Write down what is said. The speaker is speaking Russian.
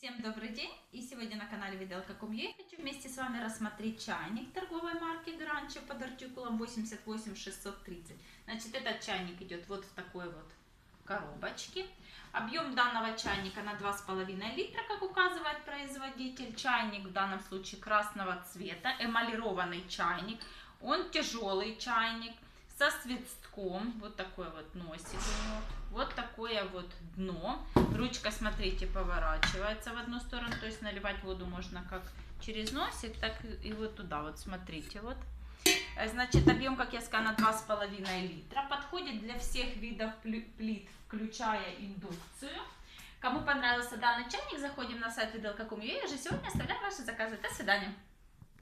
Всем добрый день! И сегодня на канале Виделка.com.ua я хочу вместе с вами рассмотреть чайник торговой марки Гранчо под артикулом 88630. Значит, этот чайник идет вот в такой вот коробочке. Объем данного чайника на 2,5 литра, как указывает производитель. Чайник в данном случае красного цвета, эмалированный чайник. Он тяжелый чайник со свистком. Вот такой вот носик у него. Вот такое вот дно. Ручка, смотрите, поворачивается в одну сторону. То есть наливать воду можно как через носик, так и вот туда. Вот смотрите, вот. Значит, объем, как я сказала, на 2,5 литра. Подходит для всех видов плит, включая индукцию. Кому понравился данный чайник, заходим на сайт Виделка.com.ua. Я же сегодня оставляю ваши заказы. До свидания.